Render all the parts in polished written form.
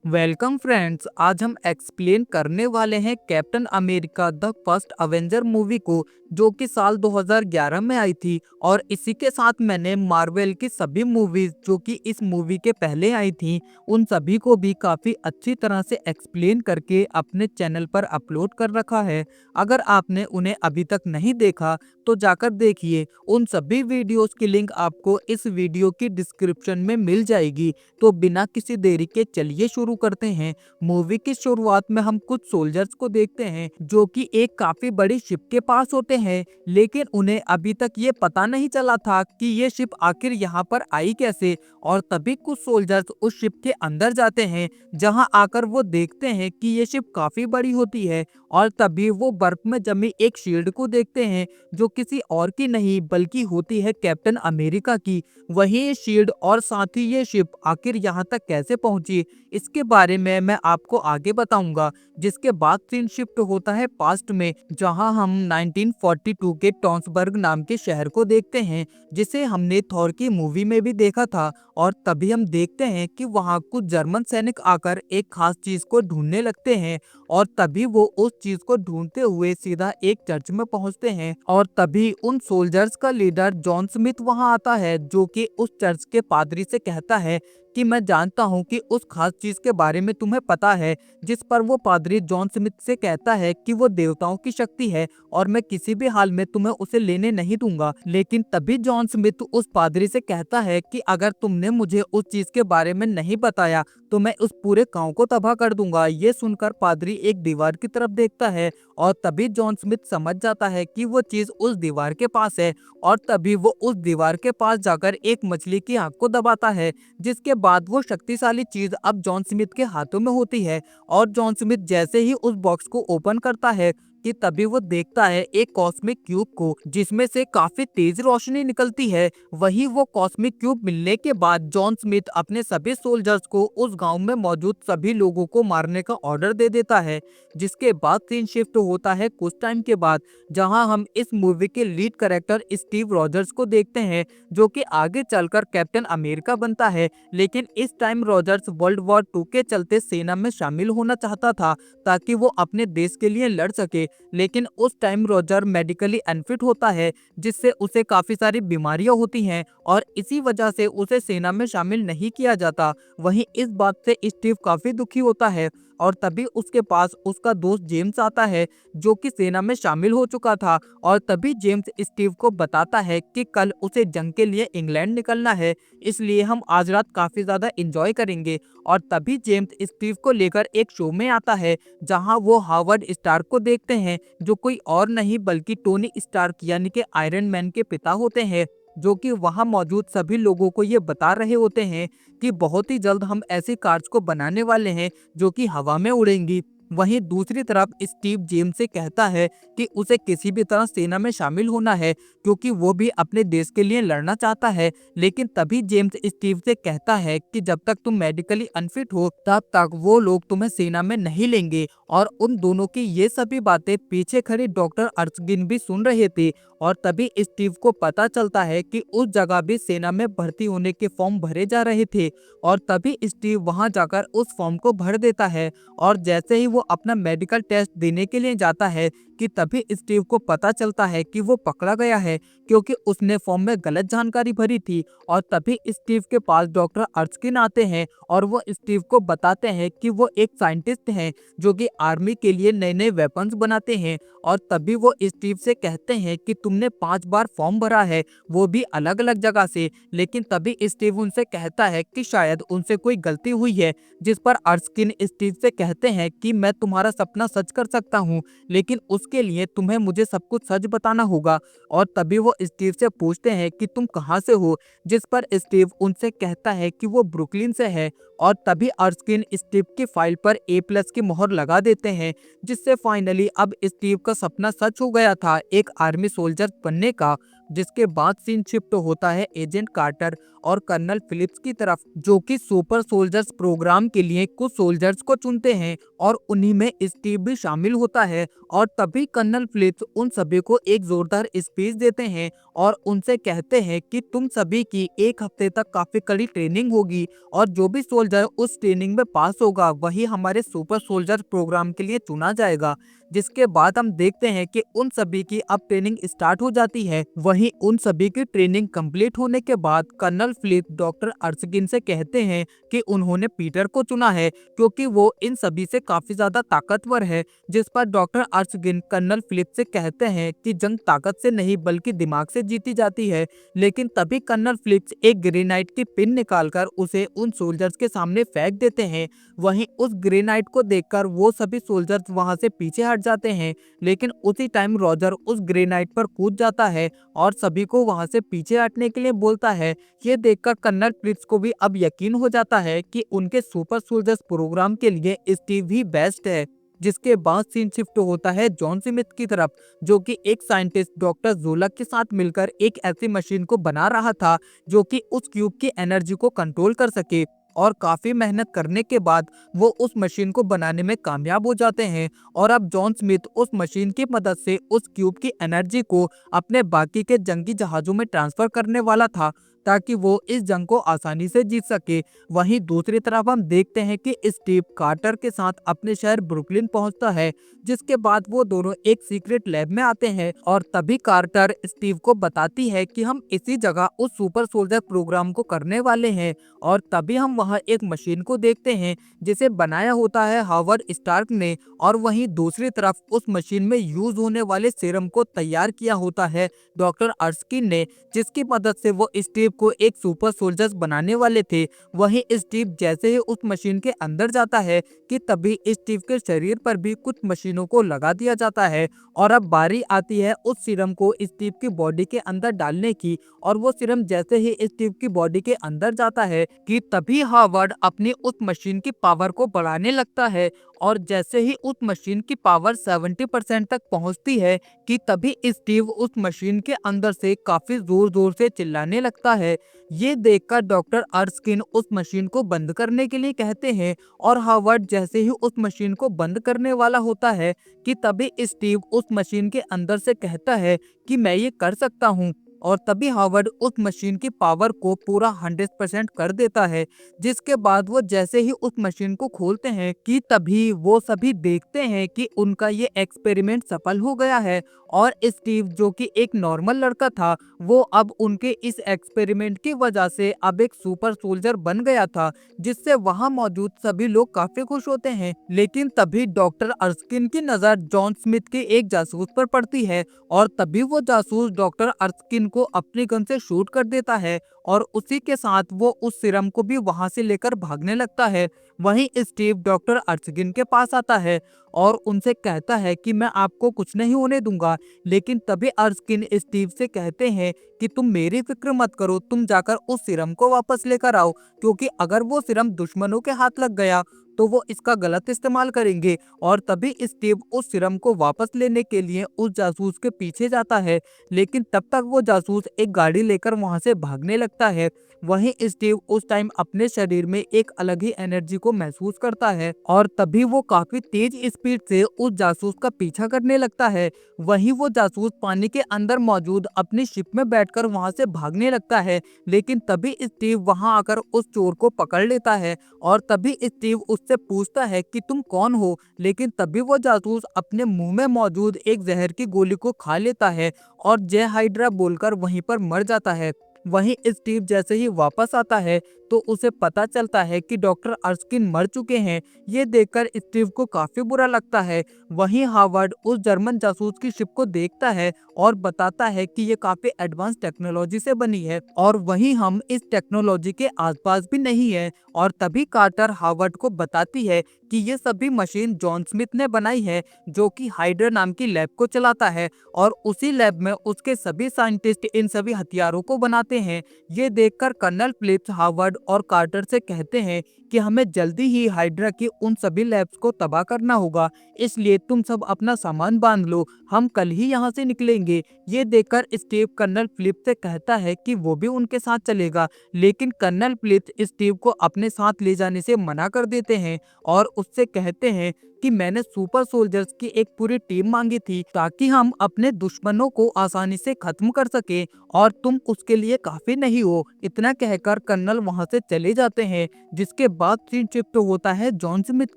Welcome friends. आज हम explain करने वाले हैं captain America the first Avenger movie को, जो कि साल 2011 में आई थी। और इसी के साथ मैंने मार्वल की सभी मूवीज जो कि इस मूवी के पहले आई थी, उन सभी को भी काफ़ी अच्छी तरह से एक्सप्लेन करके अपने चैनल पर अपलोड कर रखा है। अगर आपने उन्हें अभी तक नहीं देखा तो जाकर देखिए। उन सभी वीडियोस की लिंक आपको इस वीडियो की डिस्क्रिप्शन में मिल जाएगी। तो बिना किसी देरी के चलिए शुरू करते हैं। मूवी की शुरुआत में हम कुछ सोल्जर्स को देखते हैं जो कि एक काफी बड़ी शिप के पास होते हैं, लेकिन उन्हें अभी तक ये पता नहीं चला था कि ये शिप आखिर यहाँ पर आई कैसे। और तभी कुछ सोल्जर्स उस शिप के अंदर जाते हैं, जहां आकर वो देखते हैं कि ये शिप काफी बड़ी होती है। और तभी वो बर्फ में जमी एक शील्ड को देखते हैं, जो किसी और की नहीं बल्कि होती है कैप्टन अमेरिका की। वही ये शील्ड और साथ ही ये शिप आखिर यहाँ तक कैसे पहुंची, इसके बारे में मैं आपको आगे बताऊंगा। जिसके बाद सीन शिफ्ट होता है पास्ट में, जहां हम 1942 के टॉन्सबर्ग नाम के शहर को देखते हैं, जिसे हमने थॉर की मूवी में भी देखा था। और तभी हम देखते हैं कि वहां कुछ जर्मन सैनिक आकर एक खास चीज को ढूंढने लगते हैं। और तभी वो उस चीज को ढूंढते हुए सीधा एक चर्च में पहुंचते हैं। और तभी उन सोल्जर्स का लीडर जॉन स्मिथ वहां आता है, जो कि उस चर्च के पादरी से कहता है कि मैं जानता हूं कि उस खास चीज के बारे में तुम्हें पता है। जिस पर वो पादरी जॉन स्मिथ से कहता है कि वो देवताओं की शक्ति है और मैं किसी भी हाल में तुम्हें उसे लेने नहीं दूंगा। लेकिन तभी जॉन स्मिथ उस पादरी से कहता है कि अगर तुमने मुझे उस चीज के बारे में नहीं बताया तो मैं उस पूरे गांव को तबाह कर दूंगा। ये सुनकर पादरी एक दीवार की तरफ देखता है, और तभी जॉन स्मिथ समझ जाता है कि वो चीज उस दीवार के पास है। और तभी वो उस दीवार के पास जाकर एक मछली की आंख को दबाता है, जिसके बाद वो शक्तिशाली चीज अब जॉन स्मिथ के हाथों में होती है। और जॉन स्मिथ जैसे ही उस बॉक्स को ओपन करता है कि तभी वो देखता है एक कॉस्मिक क्यूब को, जिसमें से काफी तेज रोशनी निकलती है। वही वो कॉस्मिक क्यूब मिलने के बाद जॉन स्मिथ अपने सभी सोल्जर्स को उस गांव में मौजूद सभी लोगों को मारने का ऑर्डर दे देता है। जिसके बाद सीन शिफ्ट होता है कुछ टाइम के बाद, जहां हम इस मूवी के लीड कैरेक्टर स्टीव रॉजर्स को देखते हैं, जो कि आगे चलकर कैप्टन अमेरिका बनता है। लेकिन इस टाइम रॉजर्स वर्ल्ड वॉर 2 के चलते सेना में शामिल होना चाहता था, ताकि वो अपने देश के लिए लड़ सके। लेकिन उस टाइम रॉजर मेडिकली अनफिट होता है, जिससे उसे काफी सारी बीमारियां होती हैं, और इसी वजह से उसे सेना में शामिल नहीं किया जाता। वहीं इस बात से स्टीव काफी दुखी होता है। और तभी उसके पास उसका दोस्त जेम्स आता है, जो कि सेना में शामिल हो चुका था। और तभी जेम्स स्टीव को बताता है कि कल उसे जंग के लिए इंग्लैंड निकलना है, इसलिए हम आज रात काफी ज्यादा एंजॉय करेंगे। और तभी जेम्स स्टीव को लेकर एक शो में आता है, जहां वो हावर्ड स्टार्क को देखते हैं, जो कोई और नहीं बल्कि टोनी स्टार्क यानी कि आयरन मैन के पिता होते हैं, जो कि वहां मौजूद सभी लोगों को ये बता रहे होते हैं कि बहुत ही जल्द हम ऐसी कार्स को बनाने वाले हैं जो कि हवा में उड़ेंगी। वहीं दूसरी तरफ स्टीव जेम्स से कहता है कि उसे किसी भी तरह सेना में शामिल होना है, क्योंकि वो भी अपने देश के लिए लड़ना चाहता है। लेकिन तभी जेम्स स्टीव से कहता है कि जब तक तुम मेडिकली अनफिट हो तब तक वो लोग तुम्हें सेना में नहीं लेंगे। और उन दोनों की ये सभी बातें पीछे खड़े डॉक्टर अर्चगिन भी सुन रहे थे। और तभी स्टीव को पता चलता है कि उस जगह भी सेना में भर्ती होने के फॉर्म भरे जा रहे थे। और तभी स्टीव वहां जाकर उस फॉर्म को भर देता है। और जैसे ही वो अपना मेडिकल टेस्ट देने के लिए जाता है कि तभी स्टीव को पता चलता है कि वो पकड़ा गया है, क्योंकि उसने फॉर्म में गलत जानकारी भरी थी। और तभी स्टीव के पास डॉक्टर अर्चकिन आते हैं, और वो स्टीव को बताते हैं कि वो एक साइंटिस्ट हैं जो कि आर्मी के लिए नए नए वेपन्स बनाते हैं। और तभी वो स्टीव से कहते हैं कि तुमने 5 बार फॉर्म भरा है, वो भी अलग अलग जगह से। लेकिन तभी स्टीव उनसे कहता है कि शायद उनसे कोई गलती हुई है। जिस पर अर्चकिन स्टीव से कहते हैं कि मैं तुम्हारा सपना सच कर सकता हूँ, लेकिन उसके लिए तुम्हें मुझे सब कुछ सच बताना होगा। और तभी वो स्टीव से पूछते हैं कि तुम कहाँ से हो, जिस पर स्टीव उनसे कहता है कि वो ब्रुकलिन से है। और तभी अर्चकिन स्टीव की फाइल पर A+ की मोहर लगा देते हैं, जिससे फाइनली अब स्टीव का सपना सच हो गया था एक आर्मी सोल्जर बनने का। जिसके बाद सीन शिफ्ट होता है एजेंट कार्टर और कर्नल फिलिप्स की तरफ, जो कि सुपर सोल्जर्स प्रोग्राम के लिए कुछ सोल्जर्स को चुनते हैं, और उन्हीं में स्टीव भी शामिल होता है। और तभी कर्नल फिलिप्स उन सभी को एक जोरदार स्पीच देते हैं, और उनसे कहते हैं कि तुम सभी की एक हफ्ते तक काफी कड़ी ट्रेनिंग होगी, और जो भी सोल्जर सोल्जर उस ट्रेनिंग में पास होगा वही हमारे सुपर सोल्जर प्रोग्राम के लिए चुना जाएगा। जिसके बाद हम देखते हैं कि उन सभी की अब ट्रेनिंग स्टार्ट हो जाती है। वहीं उन सभी की ट्रेनिंग कंप्लीट होने के बाद कर्नल फिलिप डॉक्टर अर्स्किन से कहते हैं कि उन्होंने पीटर को चुना है क्योंकि वो इन सभी से काफी ज्यादा ताकतवर है। जिस पर डॉक्टर अर्स्किन कर्नल फिलिप से कहते हैं कि जंग ताकत से नहीं बल्कि दिमाग से जीती जाती है। लेकिन तभी कर्नल फिलिप्स एक ग्रेनाइट की पिन निकालकर उसे उन सोल्जर्स के सामने फेंक देते हैं। वहीं उस ग्रेनाइट को देखकर वो सभी सोल्जर्स वहां से पीछे हट जाते हैं। लेकिन उसी टाइम रॉजर उस ग्रेनाइट पर कूद जाता है और सभी को वहां से पीछे हटने के लिए बोलता है। ये देखकर कर्नल फिलिप्स को भी अब यकीन हो जाता है कि उनके सुपर सोल्जर्स प्रोग्राम के लिए स्टीव ही बेस्ट है। जिसके बाद सीन शिफ्ट होता है जॉन स्मिथ की तरफ, जो कि एक साइंटिस्ट डॉक्टर जोलक के साथ मिलकर एक ऐसी मशीन को बना रहा था जो कि उस क्यूब की एनर्जी को कंट्रोल कर सके। और काफी मेहनत करने के बाद वो उस मशीन को बनाने में कामयाब हो जाते हैं। और अब जॉन स्मिथ उस मशीन की मदद से उस क्यूब की एनर्जी को अपने बाकी के जंगी जहाजों में ट्रांसफर करने वाला था ताकि वो इस जंग को आसानी से जीत सके। वहीं दूसरी तरफ हम देखते हैं कि स्टीव कार्टर के साथ अपने शहर ब्रुकलिन पहुंचता है। जिसके बाद वो दोनों एक सीक्रेट लैब में आते हैं और तभी कार्टर स्टीव को बताती है कि हम इसी जगह उस सुपर सोल्जर प्रोग्राम को करने वाले हैं। और तभी हम वहां एक मशीन को देखते हैं जिसे बनाया होता है हावर्ड स्टार्क ने। और वहीं दूसरी तरफ उस मशीन में यूज होने वाले सीरम को तैयार किया होता है डॉक्टर अर्स्किन ने, जिसकी मदद से वो स्टीव को एक सुपर सोल्जर्स बनाने वाले थे। वहीं स्टीव जैसे ही उस मशीन के अंदर जाता है कि तभी स्टीव के शरीर पर भी कुछ मशीनों को लगा दिया जाता है। और अब बारी आती है उस सीरम को स्टीव की बॉडी के अंदर डालने की। और वो सीरम जैसे ही स्टीव की बॉडी के अंदर जाता है कि तभी हावर्ड अपनी उस मशीन की पावर को बढ़ाने लगता है। और जैसे ही उस मशीन की पावर 70% तक पहुंचती है कि तभी स्टीव उस मशीन के अंदर से काफी जोर जोर से चिल्लाने लगता है। ये देखकर डॉक्टर अर्स्किन उस मशीन को बंद करने के लिए कहते हैं। और हावर्ड जैसे ही उस मशीन को बंद करने वाला होता है कि तभी स्टीव उस मशीन के अंदर से कहता है कि मैं ये कर सकता हूँ। और तभी हावर्ड उस मशीन की पावर को पूरा 100% कर देता है। जिसके बाद वो जैसे ही उस मशीन को खोलते हैं कि तभी वो सभी देखते हैं कि उनका ये एक्सपेरिमेंट सफल हो गया है। और स्टीव जो कि एक नॉर्मल लड़का था वो अब उनके इस एक्सपेरिमेंट की वजह से अब एक सुपर सोल्जर बन गया था, जिससे वहां मौजूद सभी लोग काफी खुश होते हैं। लेकिन तभी डॉक्टर अर्स्किन की नजर जॉन स्मिथ के एक जासूस पर पड़ती है। और तभी वो जासूस डॉक्टर अर्स्किन को अपनी गन से शूट कर देता है और उसी के साथ वो उस सीरम को भी वहां से लेकर भागने लगता है। वहीं स्टीव डॉक्टर अर्स्किन के पास आता है और उनसे कहता है कि मैं आपको कुछ नहीं होने दूंगा। लेकिन तभी अर्स्किन स्टीव से कहते हैं कि तुम मेरी फिक्र मत करो, तुम जाकर उस सीरम को वापस लेकर आओ, क्योंकि अगर वो सीरम दुश्मनों के हाथ लग गया तो वो इसका गलत इस्तेमाल करेंगे। और तभी स्टीव उस सीरम को वापस लेने के लिए उस जासूस के पीछे जाता है। लेकिन तब तक वो जासूस एक गाड़ी लेकर वहां से भागने लगता है। वहीं स्टीव उस टाइम अपने शरीर में एक अलग ही एनर्जी को महसूस करता है और तभी वो काफी तेज स्पीड से उस जासूस का पीछा करने लगता है। वहीं वो जासूस पानी के अंदर मौजूद अपनी शिप में बैठकर वहां से भागने लगता है। लेकिन तभी स्टीव वहां आकर उस चोर को पकड़ लेता है और तभी स्टीव उससे पूछता है कि तुम कौन हो। लेकिन तभी वो जासूस अपने मुंह में मौजूद एक जहर की गोली को खा लेता है और जय हाइड्रा बोलकर वहीं पर मर जाता है। वहीं स्टीव जैसे ही वापस आता है तो उसे पता चलता है कि डॉक्टर अर्स्किन मर चुके हैं। ये देखकर स्टीव को काफी बुरा लगता है। वहीं हावर्ड उस जर्मन जासूस की शिप को देखता है और बताता है कि ये काफी एडवांस टेक्नोलॉजी से बनी है और वहीं हम इस टेक्नोलॉजी के आसपास भी नहीं है। और तभी कार्टर हावर्ड को बताती है कि ये सभी मशीन जॉन स्मिथ ने बनाई है, जो कि हाइड्रा नाम की लैब को चलाता है और उसी लैब में उसके सभी साइंटिस्ट इन सभी हथियारों को बनाते हैं। ये देखकर कर्नल फिलिप्स हावर्ड और कार्टर से कहते हैं कि हमें जल्दी ही हाइड्रा की उन सभी लैब्स को तबाह करना होगा, इसलिए तुम सब अपना सामान बांध लो, हम कल ही यहाँ से निकलेंगे। ये देखकर स्टीव कर्नल फिलिप्स से कहता है कि वो भी उनके साथ चलेगा। लेकिन कर्नल फिलिप्स स्टीव को अपने साथ ले जाने से मना कर देते हैं और उससे कहते हैं कि मैंने सुपर सोल्जर्स की एक पूरी टीम मांगी थी ताकि हम अपने दुश्मनों को आसानी से खत्म कर सके और तुम उसके लिए काफी नहीं हो। इतना कहकर कर्नल वहां से चले जाते हैं। जिसके बाद सीन शिफ्ट होता है जॉन स्मिथ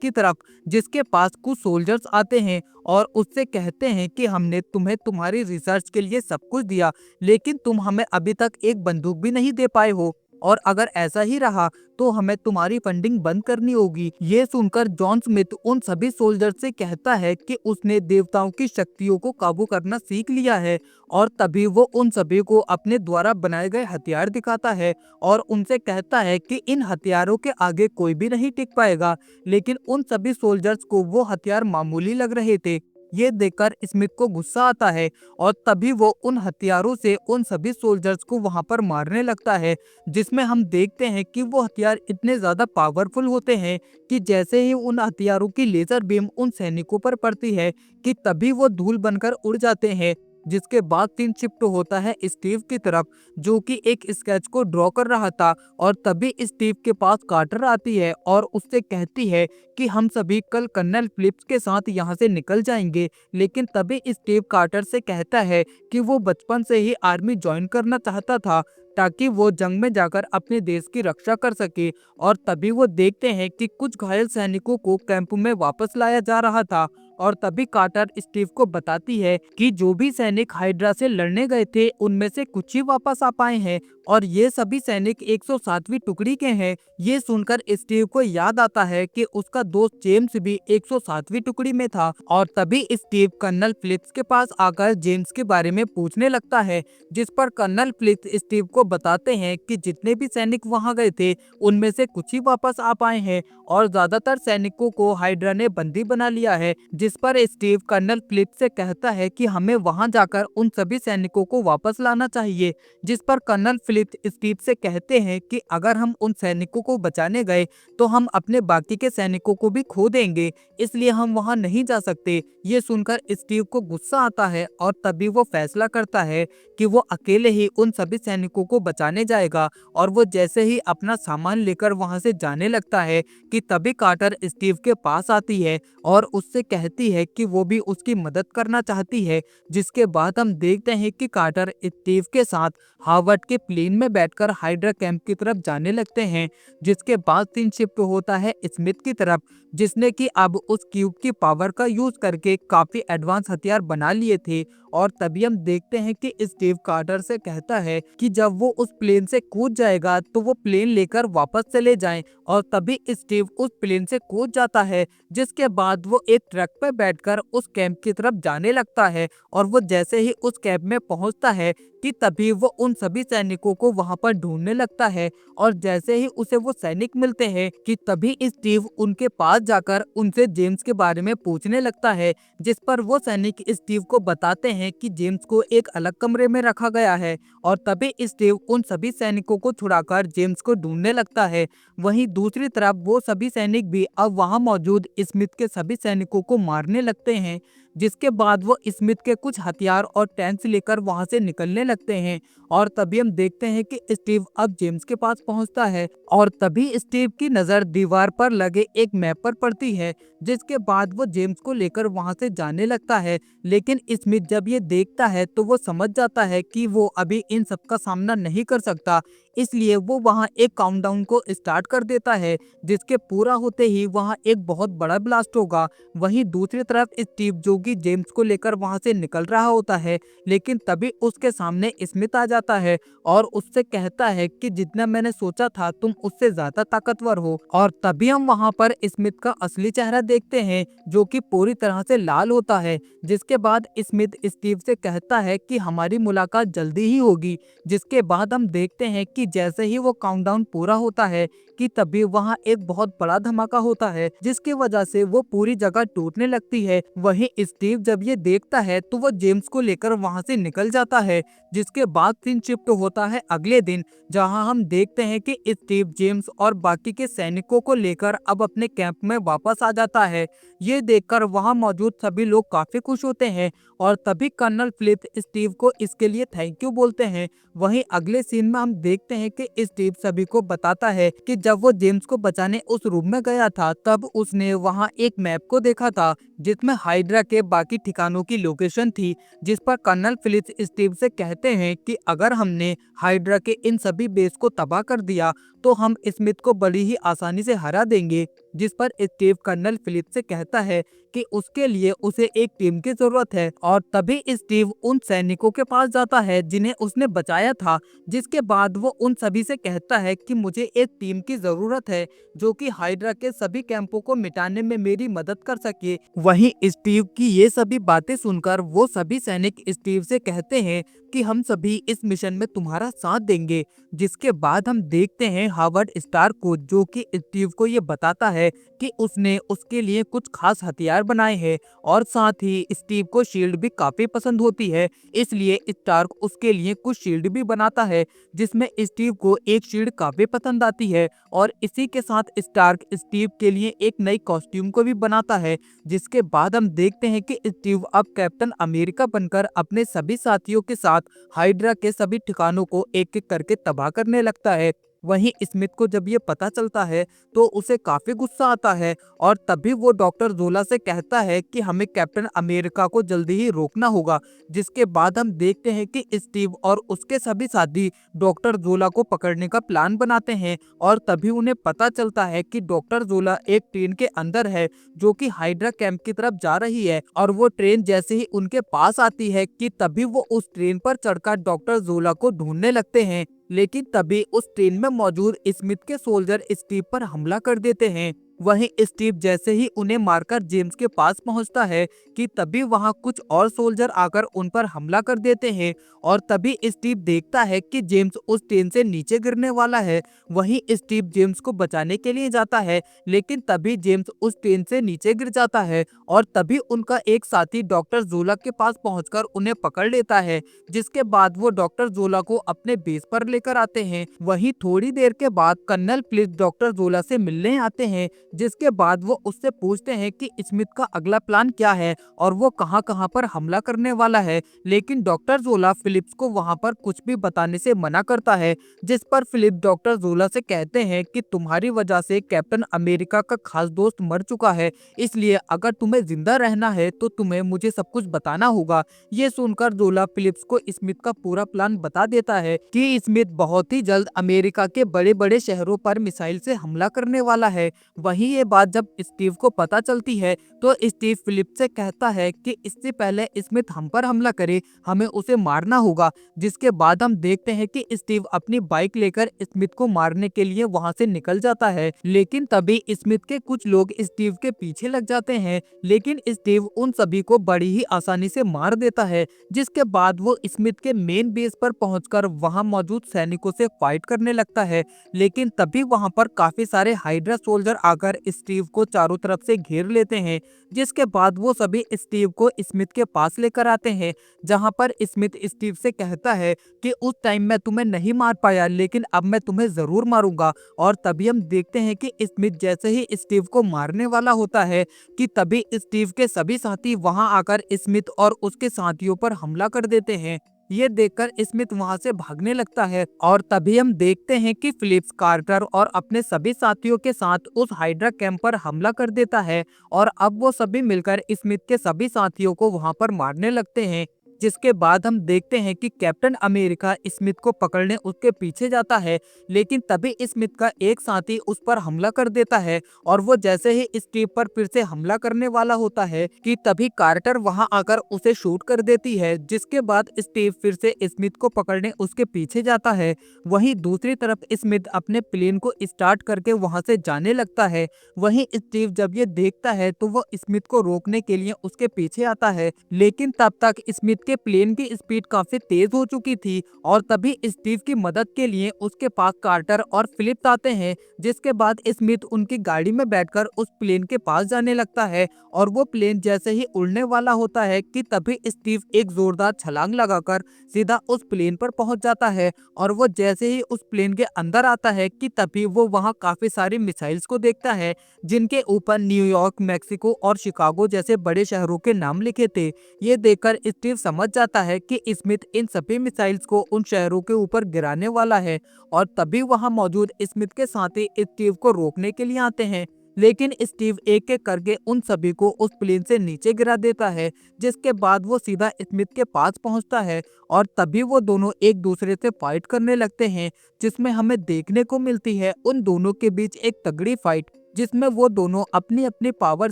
की तरफ, जिसके पास कुछ सोल्जर्स आते हैं और उससे कहते हैं कि हमने तुम्हें तुम्हारी रिसर्च के लिए सब कुछ दिया, लेकिन तुम हमें अभी तक एक बंदूक भी नहीं दे पाए हो और अगर ऐसा ही रहा तो हमें तुम्हारी फंडिंग बंद करनी होगी। ये सुनकर जॉन स्मिथ उन सभी सोल्जर से कहता है कि उसने देवताओं की शक्तियों को काबू करना सीख लिया है और तभी वो उन सभी को अपने द्वारा बनाए गए हथियार दिखाता है और उनसे कहता है कि इन हथियारों के आगे कोई भी नहीं टिक पाएगा। लेकिन उन सभी सोल्जर्स को वो हथियार मामूली लग रहे थे। ये देखकर स्मिथ को गुस्सा आता है और तभी वो उन हथियारों से उन सभी सोल्जर्स को वहां पर मारने लगता है, जिसमें हम देखते हैं कि वो हथियार इतने ज्यादा पावरफुल होते हैं कि जैसे ही उन हथियारों की लेजर बीम उन सैनिकों पर पड़ती है कि तभी वो धूल बनकर उड़ जाते हैं। जिसके बाद सीन शिफ्ट होता है स्टीव की तरफ, जो कि एक स्केच को ड्रॉ कर रहा था और तभी स्टीव के पास कार्टर आती है और उससे कहती है कि हम सभी कल कर्नल फिलिप्स के साथ यहाँ से निकल जाएंगे। लेकिन तभी स्टीव कार्टर से कहता है कि वो बचपन से ही आर्मी ज्वाइन करना चाहता था ताकि वो जंग में जाकर अपने देश की रक्षा कर सके। और तभी वो देखते हैं कि कुछ घायल सैनिकों को कैंप में वापस लाया जा रहा था और तभी कार्टर स्टीव को बताती है कि जो भी सैनिक हाइड्रा से लड़ने गए थे उनमें से कुछ ही वापस आ पाए हैं और ये सभी सैनिक 107वीं टुकड़ी के हैं। ये सुनकर स्टीव को याद आता है कि उसका दोस्त जेम्स भी 107वीं टुकड़ी में था और तभी स्टीव कर्नल फिलिप्स के पास आकर जेम्स के बारे में पूछने लगता है, जिस पर कर्नल फिलिप्स स्टीव को बताते हैं कि जितने भी सैनिक वहां गए थे उनमें से कुछ ही वापस आ पाए हैं और ज्यादातर सैनिकों को हाइड्रा ने बंदी बना लिया है। जिस पर स्टीव कर्नल फिलिप्स से कहता है कि हमें वहां जाकर उन सभी सैनिकों को वापस लाना चाहिए। जिस पर कर्नल फिलिप्स स्टीव से कहते हैं कि अगर हम उन सैनिकों को बचाने गए तो हम अपने बाकी के सैनिकों को भी खो देंगे, इसलिए हम वहां नहीं जा सकते। ये सुनकर स्टीव को गुस्सा आता है और तभी वो फैसला करता है कि वो अकेले ही उन सभी सैनिकों को बचाने जाएगा और वो जैसे ही अपना सामान लेकर वहां से जाने लगता है कि तभी कार्टर स्टीव के पास आती है और उससे कहती है कि वो भी उसकी मदद करना चाहती है। जिसके बाद हम देखते हैं कि कार्टर स्टीव के साथ हार्वर्ड के प्लेन में बैठकर हाइड्रा कैंप की तरफ जाने लगते हैं। जिसके बाद सीन शिफ्ट होता है स्मिथ की तरफ, जिसने कि अब उस क्यूब की पावर का यूज करके काफी एडवांस हथियार बना लिए थे। और तभी हम देखते हैं कि स्टीव कार्टर से कहता है कि जब वो उस प्लेन से कूद जाएगा तो वो प्लेन लेकर वापस चले जाएं और तभी स्टीव उस प्लेन से कूद जाता है। जिसके बाद वो एक ट्रक पर बैठकर उस कैंप की तरफ जाने लगता है और वो जैसे ही उस कैंप में पहुंचता है कि तभी वो उन सभी सैनिकों को वहां पर ढूंढने लगता है और जैसे ही उसे वो सैनिक मिलते हैं कि तभी स्टीव उनके पास जाकर उनसे जेम्स के बारे में पूछने लगता है। जिस पर वो सैनिक स्टीव को बताते हैं कि जेम्स को एक अलग कमरे में रखा गया है और तभी स्टीव उन सभी सैनिकों को छुड़ाकर जेम्स को ढूंढने लगता है। वहीं दूसरी तरफ वो सभी सैनिक भी अब वहां मौजूद स्मिथ के सभी सैनिकों को मारने लगते हैं। जिसके बाद वो स्मिथ के कुछ हथियार और टैंक्स लेकर वहां से निकलने लगते हैं और तभी हम देखते हैं कि स्टीव अब जेम्स के पास पहुंचता है और तभी स्टीव की नजर दीवार पर लगे एक मैप पर पड़ती है। जिसके बाद वो जेम्स को लेकर वहां से जाने लगता है, लेकिन स्मिथ जब ये देखता है तो वो समझ जाता है कि वो अभी इन सब का सामना नहीं कर सकता, इसलिए वो वहां एक काउंटडाउन को स्टार्ट कर देता है जिसके पूरा होते ही वहां एक बहुत बड़ा ब्लास्ट होगा। वहीं दूसरी तरफ स्टीव जो कि जेम्स को लेकर वहां से निकल रहा होता है, लेकिन तभी उसके सामने स्मिथ आ जाता है और उससे कहता है कि जितना मैंने सोचा था तुम उससे ज्यादा ताकतवर हो। और तभी हम वहां पर स्मिथ का असली चेहरा देखते हैं जो कि पूरी तरह से लाल होता है। जिसके बाद स्मिथ स्टीव से कहता है कि हमारी मुलाकात जल्दी ही होगी। जिसके बाद हम देखते हैं कि जैसे ही वो काउंटडाउन पूरा होता है कि तभी वहां एक बहुत बड़ा धमाका होता है जिसकी वजह से वो पूरी जगह टूटने लगती है। वहीं स्टीव जब ये देखता है तो वो जेम्स को लेकर वहां से निकल जाता है। जिसके बाद सीन शिफ्ट होता है अगले दिन, जहां हम देखते हैं कि स्टीव जेम्स और बाकी के सैनिकों को लेकर अब अपने कैंप में वापस आ जाता है। ये देखकर वहां मौजूद सभी लोग काफी खुश होते हैं और तभी कर्नल फिलिप्स स्टीव को इसके लिए थैंक यू बोलते हैं। वहीं अगले सीन में हम देखते हैं कि स्टीव सभी को बताता है कि जब वो जेम्स को बचाने उस रूम में गया था तब उसने वहाँ एक मैप को देखा था जिसमें हाइड्रा के बाकी ठिकानों की लोकेशन थी, जिस पर कर्नल फिलिप्स स्टीव से कहते हैं कि अगर हमने हाइड्रा के इन सभी बेस को तबाह कर दिया तो हम स्मिथ को बड़ी ही आसानी से हरा देंगे। जिस पर स्टीव कर्नल फिलिप्स से कहता है कि उसके लिए उसे एक टीम की जरूरत है और तभी स्टीव उन सैनिकों के पास जाता है जिन्हें उसने बचाया था, जिसके बाद वो उन सभी से कहता है कि मुझे एक टीम की जरूरत है जो कि हाइड्रा के सभी कैंपों को मिटाने में मेरी मदद कर सके। वहीं स्टीव की ये सभी बातें सुनकर वो सभी सैनिक स्टीव से कहते हैं कि हम सभी इस मिशन में तुम्हारा साथ देंगे। जिसके बाद हम देखते हैं हावर्ड स्टार्क को, जो कि स्टीव को ये बताता है कि उसने उसके लिए कुछ खास हथियार बनाए हैं और साथ ही स्टीव को शील्ड भी काफी पसंद होती है, इसलिए स्टार्क उसके लिए कुछ शील्ड भी बनाता है जिसमें स्टीव को एक शील्ड काफी पसंद आती है और इसी के साथ स्टार्क स्टीव के लिए एक नई कॉस्ट्यूम को भी बनाता है। जिसके बाद हम देखते हैं कि स्टीव अब कैप्टन अमेरिका बनकर अपने सभी साथियों के साथ हाइड्रा के सभी ठिकानों को एक एक करके तबाह करने लगता है। वहीं स्मिथ को जब ये पता चलता है तो उसे काफी गुस्सा आता है और तभी वो डॉक्टर जोला से कहता है कि हमें कैप्टन अमेरिका को जल्दी ही रोकना होगा। जिसके बाद हम देखते हैं कि स्टीव और उसके सभी साथी डॉक्टर जोला को पकड़ने का प्लान बनाते हैं और तभी उन्हें पता चलता है कि डॉक्टर जोला एक ट्रेन के अंदर है जो कि हाइड्रा कैंप की तरफ जा रही है और वो ट्रेन जैसे ही उनके पास आती है कि तभी वो उस ट्रेन पर चढ़कर डॉक्टर जोला को ढूंढने लगते हैं। लेकिन तभी उस ट्रेन में मौजूद स्मिथ के सोल्जर स्टीव पर हमला कर देते हैं। वहीं स्टीव जैसे ही उन्हें मारकर जेम्स के पास पहुंचता है कि तभी वहां कुछ और सोल्जर आकर उन पर हमला कर देते हैं और तभी स्टीव देखता है कि जेम्स उस ट्रेन से नीचे गिरने वाला है। वहीं स्टीव जेम्स को बचाने के लिए जाता है लेकिन तभी जेम्स उस ट्रेन से नीचे गिर जाता है और तभी उनका एक साथी डॉक्टर जोला के पास पहुंचकर उन्हें पकड़ लेता है। जिसके बाद वो डॉक्टर जोला को अपने बेस पर लेकर आते हैं। वहीं थोड़ी देर के बाद कर्नल फिलिप्स डॉक्टर जोला से मिलने आते हैं, जिसके बाद वो उससे पूछते हैं कि स्मिथ का अगला प्लान क्या है और वो कहां पर हमला करने वाला है। लेकिन डॉक्टर जोला फिलिप्स को वहां पर कुछ भी बताने से मना करता है। जिस पर फिलिप डॉक्टर जोला से कहते हैं कि तुम्हारी वजह से कैप्टन अमेरिका का खास दोस्त मर चुका है, इसलिए अगर तुम्हें जिंदा रहना है तो तुम्हें मुझे सब कुछ बताना होगा। ये सुनकर जोला फिलिप्स को स्मिथ का पूरा प्लान बता देता है कि स्मिथ बहुत ही जल्द अमेरिका के बड़े बड़े शहरों पर मिसाइल से हमला करने वाला है। वहीं ये बात जब स्टीव को पता चलती है तो स्टीव फिलिप्स से कहता है कि इससे पहले स्मिथ हम पर हमला करे हमें उसे मारना होगा। जिसके बाद हम देखते हैं कि स्टीव अपनी बाइक लेकर स्मिथ को मारने के लिए वहां से निकल जाता है, लेकिन तभी स्मिथ के कुछ लोग स्टीव के पीछे लग जाते हैं, लेकिन स्टीव उन सभी को बड़ी ही आसानी से मार देता है। जिसके बाद वो स्मिथ के मेन बेस पर पहुंचकर वहां मौजूद सैनिकों से फाइट करने लगता है, लेकिन तभी वहां पर काफी सारे हाइड्रा सोल्जर आकर स्टीव को चारों तरफ से घेर लेते हैं। जिसके बाद वो सभी स्टीव को स्मिथ के पास लेकर आते हैं, जहां पर स्मिथ स्टीव से कहता है कि उस टाइम मैं तुम्हें नहीं मार पाया लेकिन अब मैं तुम्हें जरूर मारूंगा। और तभी हम देखते हैं कि स्मिथ जैसे ही स्टीव को मारने वाला होता है कि तभी स्टीव के सभी साथी वहां आकर स्मिथ और उसके साथियों पर हमला कर देते हैं। ये देखकर स्मिथ वहां से भागने लगता है और तभी हम देखते हैं कि फिलिप्स कार्टर और अपने सभी साथियों के साथ उस हाइड्रा कैंप पर हमला कर देता है और अब वो सभी मिलकर स्मिथ के सभी साथियों को वहां पर मारने लगते हैं। जिसके बाद हम देखते हैं कि कैप्टन अमेरिका स्मिथ को पकड़ने उसके पीछे जाता है, लेकिन तभी स्मिथ का एक साथी उस पर हमला कर देता है और वो जैसे ही स्टीव पर फिर से हमला करने वाला होता है कि तभी कार्टर वहां आकर उसे शूट कर देती है। जिसके बाद स्टीव फिर से स्मिथ को पकड़ने उसके पीछे जाता है। वहीं दूसरी तरफ स्मिथ अपने प्लेन को स्टार्ट करके वहां से जाने लगता है। वहीं स्टीव जब ये देखता है तो वो स्मिथ को रोकने के लिए उसके पीछे आता है, लेकिन तब तक स्मिथ के प्लेन की स्पीड काफी तेज हो चुकी थी और तभी स्टीव की मदद के लिए उसके पास कार्टर और फिलिप्स आते हैं। जिसके बाद स्मिथ उनकी गाड़ी में बैठकर उस प्लेन के पास जाने लगता है और वो प्लेन जैसे ही उड़ने वाला होता है कि तभी स्टीव एक जोरदार छलांग लगाकर सीधा उस प्लेन पर पहुंच जाता है और वो जैसे ही उस प्लेन के अंदर आता है कि तभी वो वहां काफी सारी मिसाइल्स को देखता है जिनके ऊपर न्यूयॉर्क, मैक्सिको और शिकागो जैसे बड़े शहरों के नाम लिखे थे। ये देखकर स्टीव समझ समझ जाता है कि स्मिथ इन सभी मिसाइल्स को उन शहरों के ऊपर गिराने वाला है और तभी वहां मौजूद स्मिथ के साथी स्टीव को रोकने के लिए आते हैं। लेकिन स्टीव एक एक करके उन सभी को उस प्लेन से नीचे गिरा देता है, जिसके बाद वो सीधा स्मिथ के पास पहुंचता है और तभी वो दोनों एक दूसरे से फाइट करने लगते हैं, जिसमें हमें देखने को मिलती है उन दोनों के बीच एक तगड़ी फाइट, जिसमें वो दोनों अपनी अपनी पावर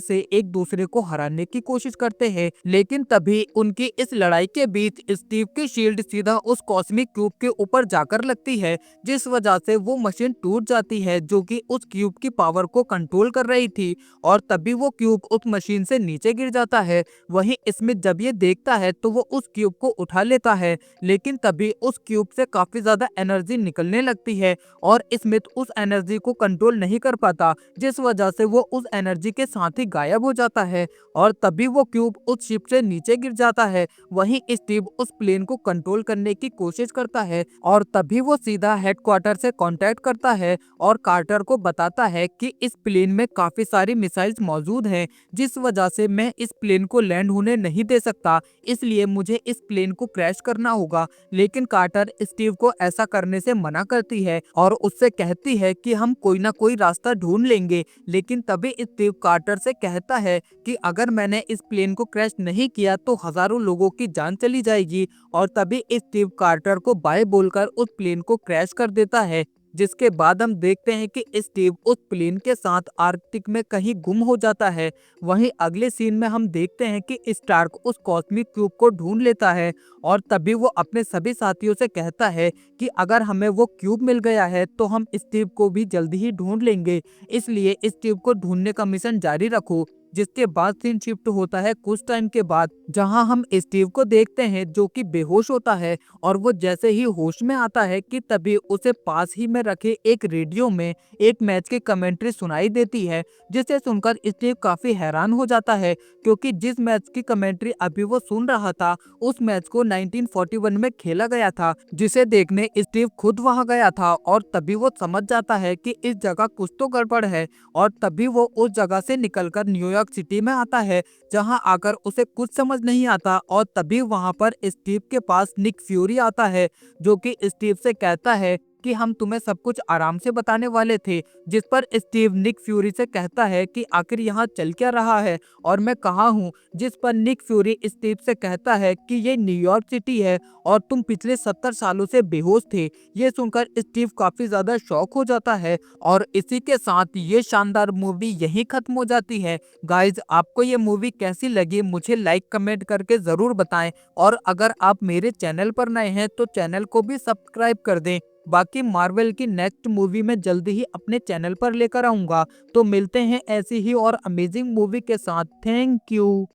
से एक दूसरे को हराने की कोशिश करते हैं। लेकिन तभी उनकी इस लड़ाई के बीच स्टीव की शील्ड सीधा उस कॉस्मिक क्यूब के ऊपर जाकर लगती है, जिस वजह से वो मशीन टूट जाती है जो कि उस क्यूब की पावर को कंट्रोल कर रही थी और तभी वो क्यूब उस मशीन से नीचे गिर जाता है। वहीं स्मिथ जब ये देखता है तो वो उस क्यूब को उठा लेता है, लेकिन तभी उस क्यूब से काफी ज्यादा एनर्जी निकलने लगती है और स्मिथ उस एनर्जी को कंट्रोल नहीं कर पाता, जिस वजह से वो उस एनर्जी के साथ ही गायब हो जाता है और तभी वो क्यूब उस शिप से नीचे गिर जाता है। वहीं स्टीव उस प्लेन को कंट्रोल करने की कोशिश करता है और तभी वो सीधा हेडक्वार्टर से कांटेक्ट करता है और कार्टर को बताता है कि इस प्लेन में काफी सारी मिसाइल्स मौजूद हैं, जिस वजह से मैं इस प्लेन को लैंड होने नहीं दे सकता, इसलिए मुझे इस प्लेन को क्रैश करना होगा। लेकिन कार्टर स्टीव को ऐसा करने से मना करती है और उससे कहती है कि हम कोई ना कोई रास्ता ढूंढ लेंगे। लेकिन तभी स्टीव कार्टर से कहता है कि अगर मैंने इस प्लेन को क्रैश नहीं किया तो हजारों लोगों की जान चली जाएगी और तभी स्टीव कार्टर को बाय बोलकर उस प्लेन को क्रैश कर देता है, जिसके बाद हम देखते हैं कि स्टीव उस प्लेन के साथ आर्कटिक में कहीं गुम हो जाता है। वहीं अगले सीन में हम देखते हैं कि स्टार्क उस कॉस्मिक क्यूब को ढूंढ लेता है और तभी वो अपने सभी साथियों से कहता है कि अगर हमें वो क्यूब मिल गया है तो हम स्टीव को भी जल्दी ही ढूंढ लेंगे, इसलिए स्टीव को ढूंढने का मिशन जारी रखो। जिसके बाद सीन शिफ्ट होता है कुछ टाइम के बाद, जहां हम स्टीव को देखते हैं जो कि बेहोश होता है और वो जैसे ही होश में आता है कि तभी उसे पास ही में रखे एक रेडियो में एक मैच की कमेंट्री सुनाई देती है, जिसे सुनकर स्टीव काफी हैरान हो जाता है क्योंकि जिस मैच की कमेंट्री अभी वो सुन रहा था उस मैच को 1941 में खेला गया था, जिसे देखने स्टीव खुद वहां गया था और तभी वो समझ जाता है कि इस जगह कुछ तो गड़बड़ है और तभी वो उस जगह से निकलकर न्यूयॉर्क सिटी में आता है, जहां आकर उसे कुछ समझ नहीं आता और तभी वहां पर स्टीव के पास निक फ्यूरी आता है, जो कि स्टीव से कहता है कि हम तुम्हें सब कुछ आराम से बताने वाले थे। जिस पर स्टीव निक फ्यूरी से कहता है कि आखिर यहाँ चल क्या रहा है और मैं कहाँ हूँ, जिस पर निक फ्यूरी स्टीव से कहता है कि ये न्यूयॉर्क सिटी है और तुम पिछले 70 सालों से बेहोश थे। ये सुनकर स्टीव काफी ज्यादा शॉक हो जाता है और इसी के साथ ये शानदार मूवी यहीं खत्म हो जाती है। गाइज, आपको ये मूवी कैसी लगी मुझे लाइक कमेंट करके जरूर बताएं और अगर आप मेरे चैनल पर नए हैं तो चैनल को भी सब्सक्राइब कर दें। बाकी मार्वल की नेक्स्ट मूवी में जल्दी ही अपने चैनल पर लेकर आऊंगा, तो मिलते हैं ऐसी ही और अमेजिंग मूवी के साथ। Thank you.